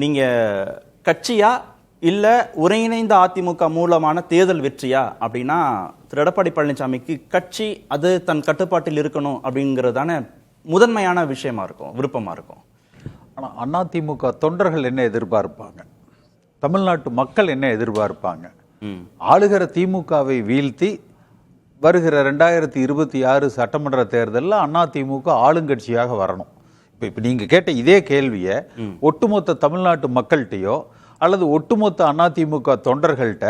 நீங்க கட்சியா இல்ல ஒருங்கிணைந்த அதிமுக மூலமான தேர்தல் வெற்றியா அப்படின்னா திரு எடப்பாடி பழனிசாமிக்கு கட்சி அது தன் கட்டுப்பாட்டில் இருக்கணும் அப்படிங்கிறதான முதன்மையான விஷயமா இருக்கும், விருப்பமா இருக்கும். ஆனால் அதிமுக தொண்டர்கள் என்ன எதிர்பார்ப்பாங்க, தமிழ்நாட்டு மக்கள் என்ன எதிர்பார்ப்பாங்க? ஆளுகிற திமுகவை வீழ்த்தி வருகிற 2026 சட்டமன்ற தேர்தலில் அதிமுக ஆளுங்கட்சியாக வரணும். இப்போ நீங்கள் கேட்ட இதே கேள்வியை ஒட்டுமொத்த தமிழ்நாட்டு மக்கள்கிட்டையோ அல்லது ஒட்டுமொத்த அதிமுக தொண்டர்கள்ட்ட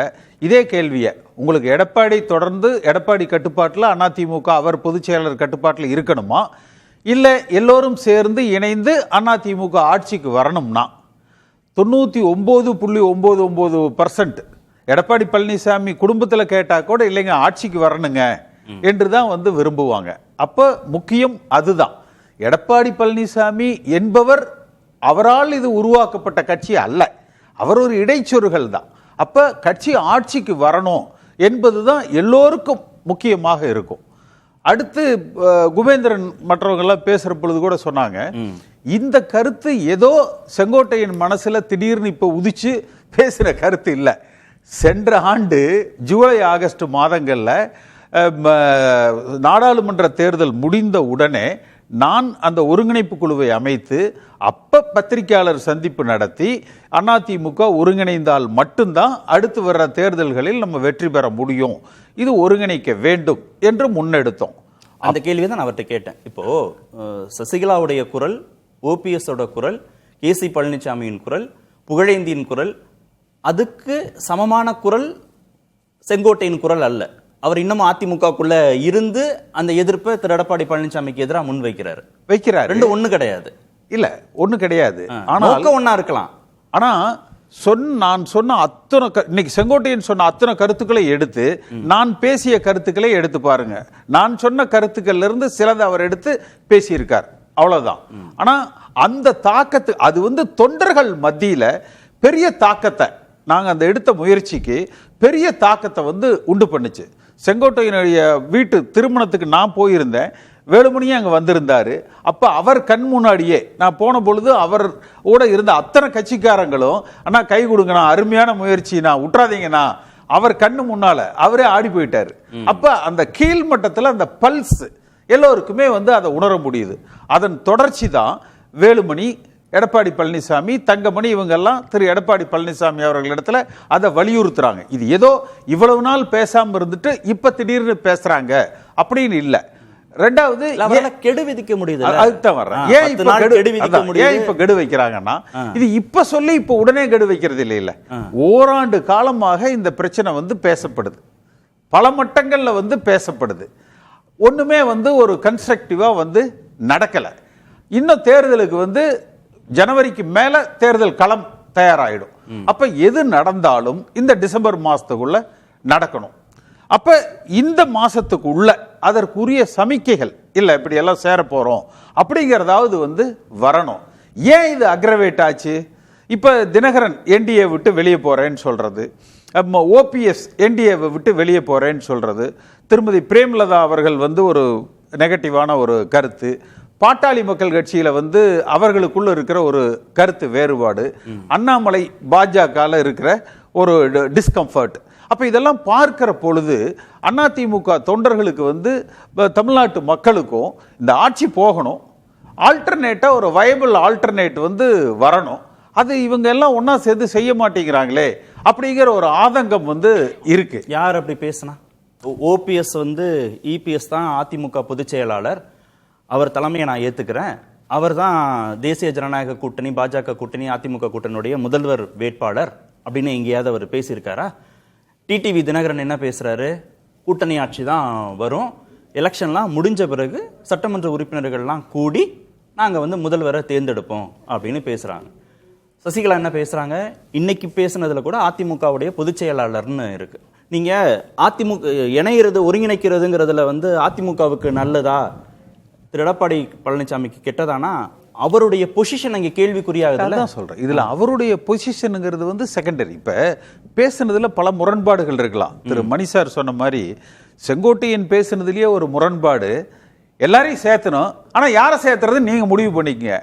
இதே கேள்வியை, உங்களுக்கு எடப்பாடி தொடர்ந்து எடப்பாடி கட்டுப்பாட்டில் அதிமுக அவர் பொதுச் செயலாளர் கட்டுப்பாட்டில் இருக்கணுமா, இல்லை எல்லோரும் சேர்ந்து இணைந்து அதிமுக ஆட்சிக்கு வரணும்னா 99.99% எடப்பாடி பழனிசாமி குடும்பத்தில் கேட்டால் கூட இல்லைங்க ஆட்சிக்கு வரணுங்க என்று தான் விரும்புவாங்க. அப்போ முக்கியம் அதுதான். எடப்பாடி பழனிசாமி என்பவர் அவரால் இது உருவாக்கப்பட்ட கட்சி அல்ல, அவர் ஒரு இடைச்சொருகள் தான். அப்போ கட்சி ஆட்சிக்கு வரணும் என்பது தான் எல்லோருக்கும் முக்கியமாக இருக்கும். அடுத்து குபேந்திரன் மற்றவங்கெல்லாம் பேசுகிற பொழுது கூட சொன்னாங்க, இந்த கருத்து ஏதோ செங்கோட்டையின் மனசில் திடீர்னு இப்போ உதிச்சு பேசுகிற கருத்து இல்லை. சென்ற ஆண்டு ஜூலை ஆகஸ்ட் மாதங்களில் நாடாளுமன்ற தேர்தல் முடிந்த உடனே நான் அந்த ஒருங்கிணைப்பு குழுவை அமைத்து அப்ப பத்திரிகையாளர் சந்திப்பு நடத்தி அதிமுக ஒருங்கிணைந்தால் மட்டும்தான் அடுத்து வர்ற தேர்தல்களில் நம்ம வெற்றி பெற முடியும், இது ஒருங்கிணைக்க வேண்டும் என்று முன்னெடுத்தோம். அந்த கேள்வியை தான் நான் அவர்கிட்ட கேட்டேன். இப்போ சசிகலாவுடைய குரல், ஓபிஎஸோட குரல், கேசி பழனிசாமியின் குரல், புகழேந்தியின் குரல், அதுக்கு சமமான குரல் செங்கோட்டையின் குரல் அல்ல. அவர் இன்னமும் அதிமுகக்குள்ள இருந்து அந்த எதிர்ப்பை திரு எடப்பாடி பழனிசாமிக்கு எதிராக முன் வைக்கிறார். ரெண்டு ஒண்ணு கிடையாது. இல்ல ஒண்ணு கிடையாது, ஆனா ஒன்னா இருக்கலாம். ஆனா நான் சொன்ன அத்தனை இன்னைக்கு செங்கோட்டையன் சொன்ன அத்தனை கருத்துக்களை எடுத்து நான் பேசிய கருத்துக்களை எடுத்து பாருங்க. நான் சொன்ன கருத்துக்கள்ல இருந்து சிலதை அவர் எடுத்து பேசியிருக்கார், அவ்வளவுதான். ஆனா அந்த தாக்கத்து அது தொண்டர்கள் மத்தியில பெரிய தாக்கத்தை நாங்க அந்த எடுத்த முயற்சிக்கு பெரிய தாக்கத்தை உண்டு பண்ணுச்சு. செங்கோட்டையனுடைய வீட்டு திருமணத்துக்கு நான் போயிருந்தேன், வேலுமணியே அங்கே வந்திருந்தாரு. அப்போ அவர் கண் முன்னாடியே நான் போன பொழுது அவர் கூட இருந்த அத்தனை கட்சிக்காரங்களும் அண்ணா கை கொடுங்கண்ணா, அருமையான முயற்சிண்ணா, விட்டுறாதீங்கண்ணா, அவர் கண்ணு முன்னால அவரே ஆடி போயிட்டாரு. அப்போ அந்த கீழ் மட்டத்தில் அந்த பல்ஸ் எல்லோருக்குமே அதை உணர முடியுது. அதன் தொடர்ச்சி தான் வேலுமணி, எடப்பாடி பழனிசாமி, தங்கமணி, இவங்கெல்லாம் திரு எடப்பாடி பழனிசாமி அவர்களிடத்துல அதை வலியுறுத்துறாங்க. இது ஏதோ இவ்வளவு நாள் பேசாம இருந்துட்டு இப்ப திடீர்னு பேசுறாங்க அப்படின்னு இல்ல. ரெண்டாவது கெடு விதிக்க முடியுது. அதுதான் வர்றேன். ஏன் இப்ப கெடு வைக்கிறாங்கன்னா, இது இப்ப சொல்லி இப்ப உடனே கெடு வைக்கிறது இல்ல. ஓராண்டு காலமாக இந்த பிரச்சனை பேசப்படுது, பல மட்டங்கள்ல பேசப்படுது. ஒண்ணுமே ஒரு கன்ஸ்ட்ரக்டிவா நடக்கல. இன்னும் தேர்தலுக்கு ஜனவரிக்கு மேல தேர்தல் களம் தயாராயிடும். அப்ப எது நடந்தாலும் இந்த டிசம்பர் மாசத்துக்குள்ள நடக்கணும். அப்ப இந்த மாசத்துக்குள்ள அதற்குரிய சமிக்கைகள் இல்ல, இப்படி எல்லாம் சேர போறோம் அப்படிங்கறதாவது வரணும். ஏன் இது அக்ரவேட் ஆச்சு? இப்ப தினகரன் என்டிஏ விட்டு வெளியே போறேன்னு சொல்றது, ஓபிஎஸ் என்டிஏ விட்டு வெளியே போறேன்னு சொல்றது, திருமதி பிரேமலதா அவர்கள் ஒரு நெகட்டிவான ஒரு கருத்து, பாட்டாளி மக்கள் கட்சியில அவர்களுக்குள்ள இருக்கிற ஒரு கருத்து வேறுபாடு, அண்ணாமலை பாஜக இருக்கிற ஒரு டிஸ்கம்ஃபர்ட். அப்ப இதெல்லாம் பார்க்கிற பொழுது அதிமுக தொண்டர்களுக்கு தமிழ்நாட்டு மக்களுக்கும் இந்த ஆட்சி போகணும், ஆல்டர்னேட்டா ஒரு வயபிள் ஆல்டர்னேட் வரணும். அது இவங்க எல்லாம் ஒன்னா சேர்ந்து செய்ய மாட்டேங்கிறாங்களே அப்படிங்கிற ஒரு ஆதங்கம் இருக்கு. யார் அப்படி பேசினா? ஓபிஎஸ் இபிஎஸ் தான் அதிமுக பொதுச் செயலாளர், அவர் தலைமையை நான் ஏத்துக்கிறேன், அவர் தான் தேசிய ஜனநாயக கூட்டணி, பாஜக கூட்டணி, அதிமுக கூட்டணியுடைய முதல்வர் வேட்பாளர் அப்படின்னு எங்கேயாவது அவர் பேசியிருக்காரா? டிடிவி தினகரன் என்ன பேசுறாரு? கூட்டணி ஆட்சி தான் வரும், எலெக்ஷன்லாம் முடிஞ்ச பிறகு சட்டமன்ற உறுப்பினர்கள்லாம் கூடி நாங்கள் முதல்வரை தேர்ந்தெடுப்போம் அப்படின்னு பேசுறாங்க. சசிகலா என்ன பேசுறாங்க? இன்னைக்கு பேசுனதுல கூட அதிமுகவுடைய பொதுச் செயலாளர்னு இருக்கு. நீங்க அதிமுக இணைகிறது, ஒருங்கிணைக்கிறதுங்கிறதுல அதிமுகவுக்கு நல்லதா, திரு எடப்பாடி பழனிசாமிக்கு கெட்டதானா? அவருடைய பொசிஷன் அங்கே கேள்விக்குறியாகுது சொல்றேன். இதுல அவருடைய பொசிஷனுங்கிறது செகண்டரி. இப்ப பேசுனதுல பல முரண்பாடுகள் இருக்கலாம். திரு மணி சார் சொன்ன மாதிரி செங்கோட்டையன் பேசுனதுலயே ஒரு முரண்பாடு, எல்லாரையும் சேர்த்தணும், ஆனா யாரை சேர்த்துறது நீங்க முடிவு பண்ணிக்கங்க.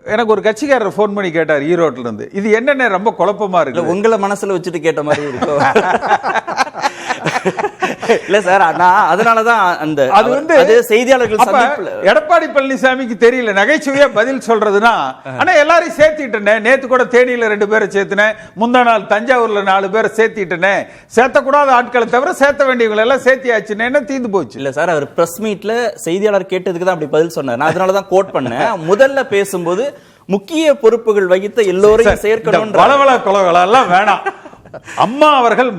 எனக்கு ஒரு கட்சிக்காரர் ஃபோன் பண்ணி கேட்டார் ஈரோட்ல இருந்து, இது என்னென்ன ரொம்ப குழப்பமா இருக்கு. உங்களை மனசுல வச்சுட்டு கேட்ட மாதிரி இருக்கும். இல்ல சார், அதனாலதான் அந்த அது வந்து செய்தியாளர்கள் சந்திப்புல எடப்பாடி பழனிசாமிக்கு தெரியல நகைச்சுவையா பதில் சொல்றதுன்னா, ஆனா எல்லாரையும் சேர்த்திட்டேனே, நேத்து கூட தேனியில 2 பேரை சேர்த்தினேன், முந்தா நாள் தஞ்சாவூர்ல 4 பேரை சேர்த்திட்டேனே, சேர்த்தக்கூடாத ஆட்களை தவிர சேர்த்த வேண்டியவங்களை எல்லாம் சேர்த்தியாச்சுன்னு தீர்ந்து போச்சு. இல்ல சார், அவர் பிரஸ் மீட்ல செய்தியாளர் கேட்டதுக்கு தான் அப்படி பதில் சொன்னார். நான் அதனாலதான் கோட் பண்ணேன். முதல்ல பேசும்போது முக்கிய பொறுப்புகள் வகித்த எல்லோரையும் சேர்க்கணும், வளவள கொலவெல்லாம் வேணாம். அம்மா அவர்கள்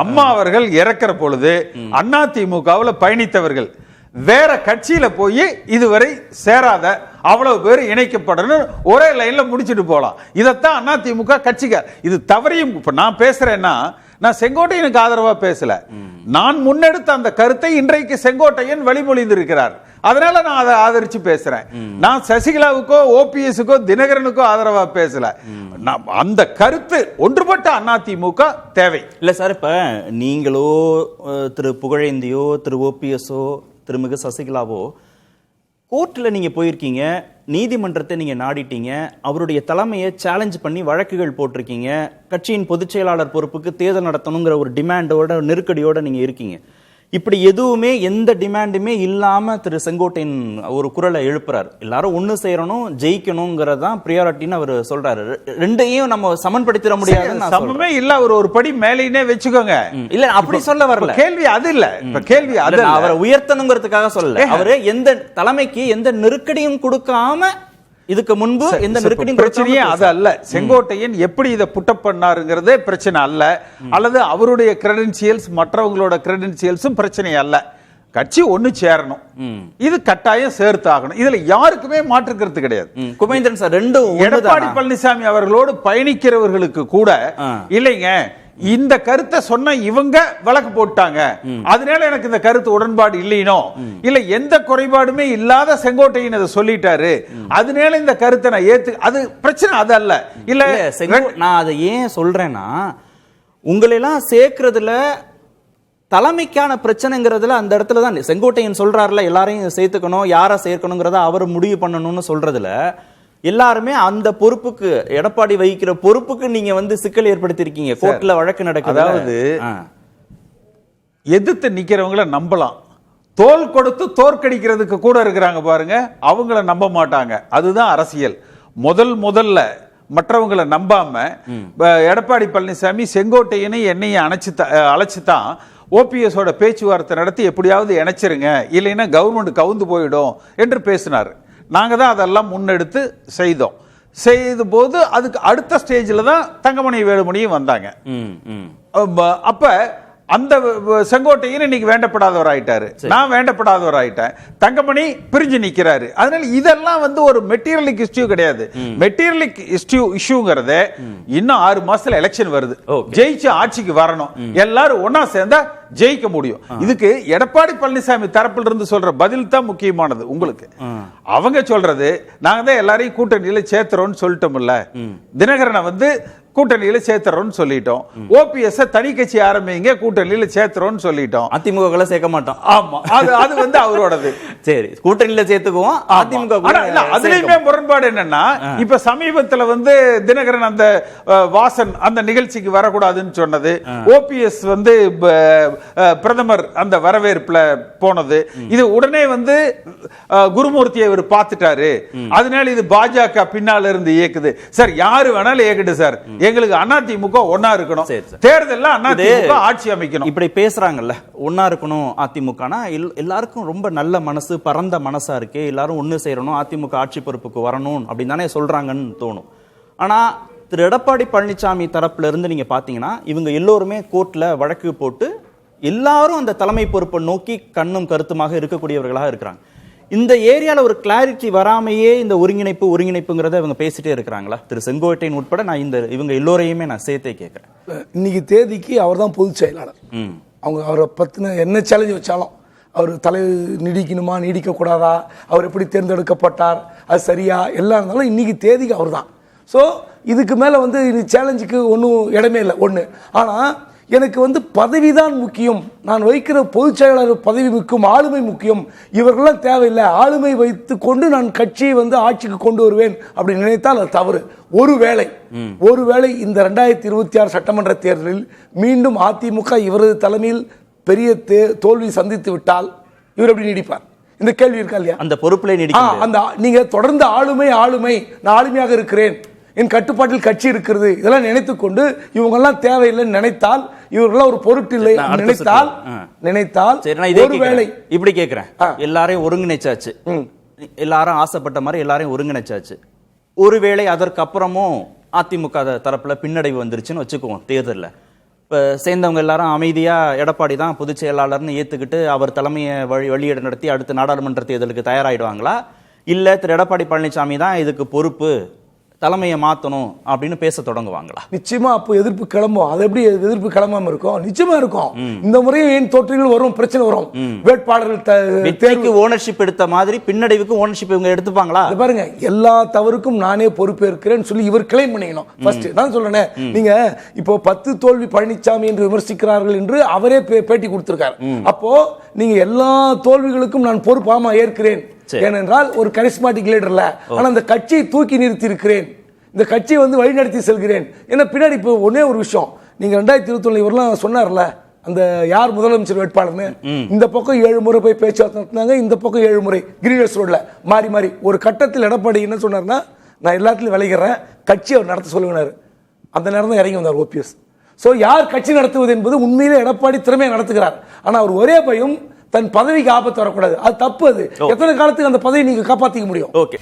அம்மா அவர்கள் இறக்கிற பொழுது அதிமுகவுல பயணித்தவர்கள் வேற கட்சியில போய் இதுவரை சேராத அவ்வளவு பேர் இணைக்கப்படணும், ஒரே லைன்ல முடிச்சுட்டு போலாம். இதத்தான் அதிமுக கட்சிக்கார். இது தவறையும் இப்ப நான் பேசுறேன்னா, நான் செங்கோட்டையனுக்கு ஆதரவா பேசல, நான் முன்னெடுத்த அந்த கருத்தை இன்றைக்கு செங்கோட்டையன் வழிமொழிந்திருக்கிறார், அதனால நான் அதை ஆதரிச்சு பேசுறேன். நான் சசிகலாவுக்கோ ஓபிஎஸ்க்கோ தினகரனுக்கோ ஆதரவா பேசல. அந்த கருத்து ஒன்றுபட்ட அதிமுக தேவை இல்ல சார். இப்ப நீங்களோ திரு புகழேந்தியோ திரு ஓபிஎஸ்ஓ திருமிகு சசிகலாவோ கோர்ட்ல நீங்க போயிருக்கீங்க, நீதிமன்றத்தை நீங்க நாடிட்டீங்க, அவருடைய தலைமையை சேலஞ்ச் பண்ணி வழக்குகள் போட்டிருக்கீங்க, கட்சியின் பொதுச் செயலாளர் பொறுப்புக்கு தேர்தல் நடத்தணுங்கிற ஒரு டிமாண்டோட நெருக்கடியோட நீங்க இருக்கீங்க. இப்படி எதுவுமே எந்த டிமாண்டுமே இல்லாம திரு செங்கோட்டையன் ஒரு குரலை எழுப்புறாரு, எல்லாரும் ஒண்ணு சேரணும் ஜெயிக்கணுங்கிறதான் பிரியாரிட்டின்னு அவர் சொல்றாரு. ரெண்டையும் நம்ம சமன்படுத்திட முடியாது. சமமே இல்ல, ஒரு படி மேலேயே வச்சுக்கோங்க. இல்ல அப்படி சொல்ல வரல, கேள்வி அது இல்ல. இப்ப கேள்வி அது அவரை உயர்த்தணுங்கிறதுக்காக சொல்லல. அவரு எந்த தலைமைக்கு எந்த நெருக்கடியும் கொடுக்காம, இதுக்கு முன்பு எந்த நெருக்கடியும் பிரச்சனையே அது அல்ல. செங்கோட்டையன் எப்படி இதை புட்டப் பண்ணாருங்கிறதே பிரச்சனை அல்ல, அல்லது அவருடைய கிரெடென்சியல்ஸ் மற்றவங்களோட கிரெடென்சியல்ஸும் பிரச்சனை அல்ல. கட்சி ஒண்ணு சேரணும், இது கட்டாயம் சேர்த்தாகணும், இதுல யாருக்குமே மாற்றுக்கிறது கிடையாது. குமேந்திரன் சார், ரெண்டும் எடப்பாடி பழனிசாமி அவர்களோடு பயணிக்கிறவர்களுக்கு கூட இல்லைங்க, இந்த கருத்தை சொன்ன இவங்க வழக்கு போட்டாங்க, அதனால எனக்கு இந்த கருத்து உடன்பாடு இல்லைனோ, இல்ல எந்த குறைபாடுமே இல்லாத செங்கோட்டையன் அதை சொல்லிட்டாரு, அதனால இந்த கருத்தை நான் ஏத்து, அது பிரச்சனை அது அல்ல. இல்ல நான் அதை ஏன் சொல்றேன்னா, உங்களெல்லாம் சேர்க்கறதுல தலைமைக்கான பிரச்சனைங்கிறதுல அந்த இடத்துல தான் செங்கோட்டையன் சொல்றாருல, எல்லாரையும் சேர்த்துக்கணும், யாரை சேர்க்கணுங்கிறத அவர் முடிவு பண்ணணும்னு சொல்றதுல எல்லாருமே அந்த பொறுப்புக்கு, எடப்பாடி வகிக்கிற பொறுப்புக்கு நீங்க வந்து சிக்கல் ஏற்படுத்திருக்கீங்க. கோர்ட்ல வழக்கு நடக்குது. அதாவது எதிர்த்து நிக்கிறவங்கள நம்பலாம், தோல் கொடுத்து தோற்கடிக்கிறதுக்கு கூட இருக்கிறாங்க பாருங்க, அவங்கள நம்ப மாட்டாங்க. அதுதான் அரசியல். முதல்ல மற்றவங்களை நம்பாம எடப்பாடி பழனிசாமி செங்கோட்டையனை என்னையும் அழைச்சுதான் ஓபிஎஸோட பேச்சுவார்த்தை நடத்தி எப்படியாவது இணைச்சிருங்க, இல்லைன்னா கவர்மெண்ட் கவுந்து போயிடும் என்று பேசினார். நாங்க தான் அதெல்லாம் முன்னெடுத்து செய்த போது அதுக்கு அடுத்த ஸ்டேஜில் தான் தங்கமணி வேலுமணியும் வந்தாங்க. அப்ப அந்த செங்கோட்டையன் இன்னைக்கு வேண்டப்படாதவர் ஆயிட்டாரு, நான் வேண்டப்படாதவர் ஆயிட்டேன், தங்கமணி பிரிஞ்சு நிக்கிறாரு. அதனால இதெல்லாம் வந்து ஒரு மெட்டீரியலிக் இஷ்யூ கிடையாது. மெட்டீரியலிக் இஷ்யூங்கிறத இன்னும் 6 மாசத்துல எலெக்ஷன் வருது, ஜெயிச்சு ஆட்சிக்கு வரணும், எல்லாரும் ஒன்னா சேர்ந்தா ஜெயிக்க முடியும். இதுக்கு எடப்பாடி பழனிசாமி தரப்பில் இருந்து சொல்ற பதில் தான் முக்கியமானது. உங்களுக்கு அவங்க சொல்றது, நாங்க தான் எல்லாரையும் கூட்டணியில சேர்த்துறோம்னு சொல்லிட்டோம்ல, தினகரனை வந்து கூட்டணியில சேர்த்துறோம்னு சொல்லிட்டோம், ஓபிஎஸ் தனி கட்சி ஆரம்பிங்க கூட்டணியில சேர்த்துறோம்னு சொல்லிட்டோம், அதிமுக சேர்க்க மாட்டோம். ஆமா, அது வந்து அவரோடது. சரி, கூட்டணியில சேர்த்துக்குவோம், அதிமுக அதுலயுமே முரண்பாடு என்னன்னா, இப்ப சமீபத்துல வந்து தினகரன் அந்த வாசன் அந்த நிகழ்ச்சிக்கு வரக்கூடாதுன்னு சொன்னது, ஓபிஎஸ் வந்து பிரதமர் அந்த வரவேற்புல போனது, இது உடனே வந்து குருமூர்த்தியை இவர் பார்த்துட்டாரு, அதனால இது பாஜக பின்னால இருந்து இயக்குது. சார் யாரு வேணாலும் இயக்கட்டு சார், எங்களுக்கு அதிமுக ஒன்னா இருக்கணும், தேர்தல்ல அதிமுக ஆட்சி அமைக்கணும். இப்படி பேசுறாங்கல்ல, ஒன்னா இருக்கணும் அதிமுகனா, எல்லாருக்கும் ரொம்ப நல்ல மனசு, பரந்த மனசா இருக்கு, எல்லாரும் ஒன்னு சேரணும், அதிமுக ஆட்சி பொறுப்புக்கு வரணும் அப்படின்னு தானே சொல்றாங்கன்னு தோணும். ஆனா திரு எடப்பாடி பழனிசாமி தரப்புல இருந்து நீங்க பாத்தீங்கன்னா, இவங்க எல்லோருமே கோர்ட்ல வழக்கு போட்டு எல்லாரும் அந்த தலைமை பொறுப்பை நோக்கி கண்ணும் கருத்துமாக இருக்கக்கூடியவர்களாக இருக்கிறாங்க. இந்த ஏரியால ஒரு கிளாரிட்டி வராமையே இந்த ஒருங்கிணைப்புங்கிறத இவங்க பேசிட்டே இருக்கிறாங்களா? திரு செங்கோட்டையன் உட்பட நான் இவங்க எல்லோரையுமே நான் சேர்த்தே கேட்கிறேன். இன்னைக்கு தேதிக்கு அவர் தான் பொதுச் செயலாளர். அவங்க அவரை பத்தின என்ன சேலஞ்ச் வச்சாலும், அவர் தலை நீடிக்கணுமா நீடிக்க கூடாதா, அவர் எப்படி தேர்ந்தெடுக்கப்பட்டார், அது சரியா, எல்லாம் இருந்தாலும் இன்னைக்கு தேதிக்கு அவர் தான். ஸோ இதுக்கு மேலே வந்து இது சேலஞ்சுக்கு ஒன்றும் இடமே இல்லை ஒன்று. ஆனால் எனக்கு வந்து பதவிதான் முக்கியம், நான் வைக்கிற பொதுச் செயலாளர் பதவி முக்கியம், ஆளுமை முக்கியம், இவர்களெல்லாம் தேவையில்லை, ஆளுமை வைத்து கொண்டு நான் கட்சியை வந்து ஆட்சிக்கு கொண்டு வருவேன் அப்படி நினைத்தால் அது தவறு. ஒருவேளை இந்த 2026 சட்டமன்ற தேர்தலில் மீண்டும் அதிமுக இவரது தலைமையில் பெரிய தோல்வி சந்தித்து விட்டால் இவர் எப்படி நீடிப்பார்? இந்த கேள்வி இருக்கா இல்லையா? அந்த பொறுப்பிலே அந்த நீங்க தொடர்ந்து ஆளுமை நான் ஆளுமையாக இருக்கிறேன், என் கட்டுப்பாட்டில் கட்சி இருக்கிறது, இதெல்லாம் நினைத்துக்கொண்டு இவங்கெல்லாம் தேவையில்லைன்னு நினைத்தால், இவர்களெல்லாம் ஒரு பொருட்டு இல்லை நினைத்தால் ஒருவேளை இப்படி கேட்கிறேன், எல்லாரையும் ஒருங்கிணைச்சாச்சு, எல்லாரும் ஆசைப்பட்ட மாதிரி எல்லாரையும் ஒருங்கிணைச்சாச்சு, ஒருவேளை அதற்கு அப்புறமும் அதிமுக தரப்புல பின்னடைவு வந்துருச்சுன்னு வச்சுக்குவோம் தேர்தலில். இப்போ சேர்ந்தவங்க எல்லாரும் அமைதியா எடப்பாடி தான் பொதுச் செயலாளர்னு ஏத்துக்கிட்டு அவர் தலைமையை வழியீடு நடத்தி அடுத்த நாடாளுமன்ற தேர்தலுக்கு தயாராகிடுவாங்களா, இல்ல திரு எடப்பாடி பழனிசாமி தான் இதுக்கு பொறுப்பு, தலைமையை மாத்தணும் அப்படின்னு பேச தொடங்குவாங்களா? நிச்சயமா அப்போ எதிர்ப்பு கிளம்பும். அது எப்படி எதிர்ப்பு கிளம்பாம இருக்கும்? நிச்சயமா இருக்கும். இந்த முறையும் ஏன் தோற்றங்கள் வரும், பிரச்சனை வரும். வேட்பாளர்கள் ஓனர்ஷிப் எடுத்த மாதிரி பின்னடைவுக்கு ஓனர்ஷிப் இவங்க எடுத்துப்பாங்களா? பாருங்க, எல்லா தவறுக்கும் நானே பொறுப்பேற்கிறேன்னு சொல்லி இவர் கிளைம் பண்ணிக்கணும். ஃபர்ஸ்ட் நான் சொல்றேன், நீங்க இப்போ 10 தோல்வி பழனிசாமி என்று விமர்சிக்கிறார்கள் என்று அவரே பேட்டி கொடுத்திருக்காரு. அப்போ நீங்க எல்லா தோல்விகளுக்கும் நான் பொறுப்பாமா ஏற்கிறேன், ஏனென்றால் ஒரு கரிஸ்மாட்டிக் லீடர்ல, ஆனா அந்த கட்சியை தூக்கி நிறுத்தி இருக்கிறேன், இந்த கட்சியை வந்து வழிநடத்தி செல்கிறேன். ஏன்னா பின்னாடி இப்போ ஒன்னே ஒரு விஷயம், நீங்க 2021 இவரெல்லாம் சொன்னார்ல, அந்த யார் முதலமைச்சர் வேட்பாளர்னு, இந்த பக்கம் 7 முறை போய் பேச்சுவார்த்தை நடத்தினாங்க, இந்த பக்கம் 7 முறை கிரீனர்ஸ் ரோட்ல மாறி மாறி. ஒரு கட்டத்தில் எடப்பாடி என்ன சொன்னார்னா, நான் எல்லாத்துலயும் விளைகிறேன், கட்சி அவர் நடத்த சொல்லுவார். அந்த நேரம் தான் இறங்கி வந்தார் ஓபிஎஸ். சோ யார் கட்சி நடத்துவது என்பது உண்மையிலே எடப்பாடி திறமையை நடத்துகிறார். ஆனா அவர் ஒரே பயம், தன் பதவிக்கு ஆபத்து வரக்கூடாது. அது தப்பு. அது எத்தனை காலத்துக்கு அந்த பதவியை நீங்க காப்பாத்திக்க முடியும்? ஓகே.